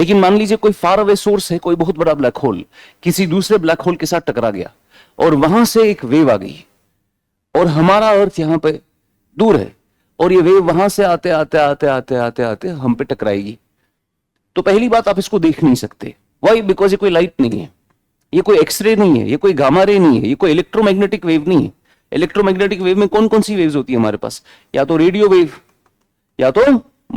लेकिन मान लीजिए कोई फार अवे सोर्स है, कोई बहुत बड़ा ब्लैक होल किसी दूसरे ब्लैक होल के साथ टकरा गया और वहां से एक वेव आ गई और हमारा अर्थ यहां पे दूर है और ये वेव वहां से आते आते आते आते आते आते हम पे टकराएगी। तो पहली बात, आप इसको देख नहीं सकते। वाई? बिकॉज ये कोई लाइट नहीं है, ये कोई एक्सरे नहीं है, ये कोई गामा रे नहीं है, ये कोई इलेक्ट्रोमैग्नेटिक वेव नहीं है। इलेक्ट्रोमैग्नेटिक वेव में कौन कौन सी वेव्स होती है हमारे पास? या तो रेडियो वेव, या तो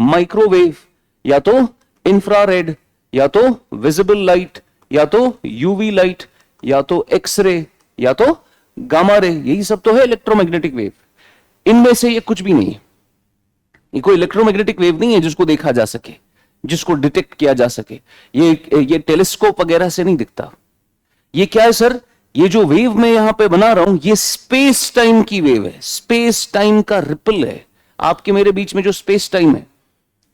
माइक्रोवेव, या तो इंफ्रारेड, या तो विजिबल लाइट, या तो यूवी लाइट, या तो एक्सरे, या तो गामा रे। यही सब तो है इलेक्ट्रोमैग्नेटिक वेव। इनमें से ये कुछ भी नहीं है। ये कोई इलेक्ट्रोमैग्नेटिक वेव नहीं है जिसको देखा जा सके, जिसको डिटेक्ट किया जा सके। ये टेलीस्कोप वगैरह से नहीं दिखता। ये क्या है सर? ये जो वेव मैं यहां पे बना रहा हूं, ये स्पेस टाइम की वेव है, स्पेस टाइम का रिपल है। आपके मेरे बीच में जो स्पेस टाइम है,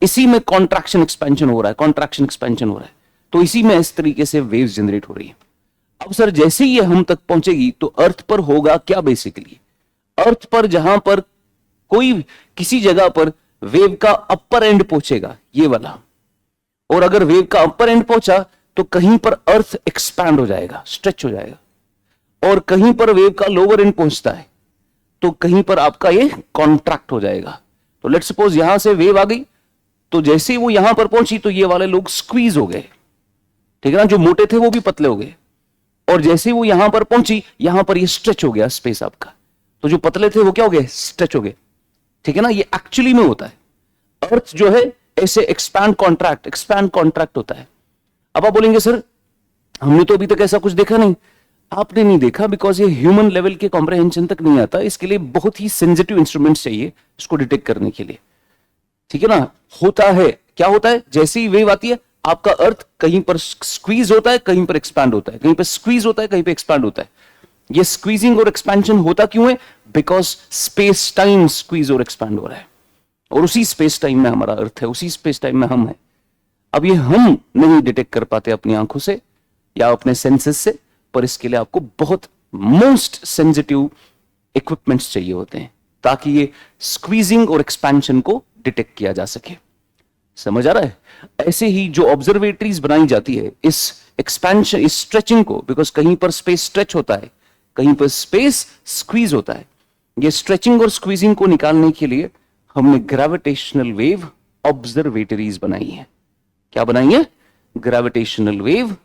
इसी में कॉन्ट्रैक्शन एक्सपेंशन हो रहा है, कॉन्ट्रैक्शन एक्सपेंशन हो रहा है। तो इसी में इस तरीके से वेव्स जनरेट हो रही है। अब सर जैसे ही ये हम तक पहुंचेगी तो अर्थ पर होगा क्या? बेसिकली अर्थ पर जहां पर कोई किसी जगह पर वेव का अपर एंड पहुंचेगा, ये वाला, और अगर वेव का अपर एंड पहुंचा तो कहीं पर अर्थ एक्सपैंड हो जाएगा, स्ट्रेच हो जाएगा, और कहीं पर वेव का लोअर एंड पहुंचता है तो कहीं पर आपका ये कॉन्ट्रैक्ट हो जाएगा। तो लेट्स सपोज यहां से वेव आ गई, तो जैसे ही वो यहां पर पहुंची तो ये वाले लोग स्क्वीज हो गए, ठीक है ना? जो मोटे थे वो भी पतले हो गए, और जैसे ही वो यहां पर पहुंची, यहां पर ये स्ट्रेच हो गया स्पेस आपका, तो जो पतले थे वो क्या हो गए? स्ट्रेच हो गए, ठीक है ना? ये एक्चुअली में होता है। अर्थ जो है ऐसे एक्सपैंड कॉन्ट्रैक्ट होता है। अब आप बोलेंगे सर हमने तो अभी तक ऐसा कुछ देखा नहीं। आपने नहीं देखा बिकॉज ये ह्यूमन लेवल के कॉम्प्रहेंशन तक नहीं आता। इसके लिए बहुत ही सेंसिटिव इंस्ट्रूमेंट्स चाहिए इसको डिटेक्ट करने के लिए, ठीक है ना? होता है क्या? होता है जैसे ही वेव आती है, आपका अर्थ कहीं पर स्क्वीज होता है, कहीं पर एक्सपैंड होता है, कहीं पर स्क्वीज होता है, कहीं पर एक्सपैंड होता है। ये स्क्वीजिंग और एक्सपेंशन होता क्यों है? बिकॉज स्पेस टाइम स्क्वीज और एक्सपैंड हो रहा है, और उसी स्पेस टाइम में हमारा अर्थ है, उसी स्पेस टाइम में हम हैं। अब ये हम नहीं डिटेक्ट कर पाते अपनी आंखों से या अपने सेंसेस से, पर इसके लिए आपको बहुत मोस्ट सेंसिटिव इक्विपमेंट्स चाहिए होते हैं ताकि ये स्क्वीजिंग और एक्सपेंशन को डिटेक्ट किया जा सके। समझ आ रहा है? ऐसे ही जो ऑब्जर्वेटरीज बनाई जाती है इस एक्सपेंशन, इस स्ट्रेचिंग को, बिकॉज कहीं पर स्पेस स्ट्रेच होता है, कहीं पर स्पेस स्क्वीज होता है। ये स्ट्रेचिंग और स्क्वीजिंग को निकालने के लिए हमने ग्रेविटेशनल वेव ऑब्जर्वेटरीज बनाई है। क्या बनाई है? Gravitational wave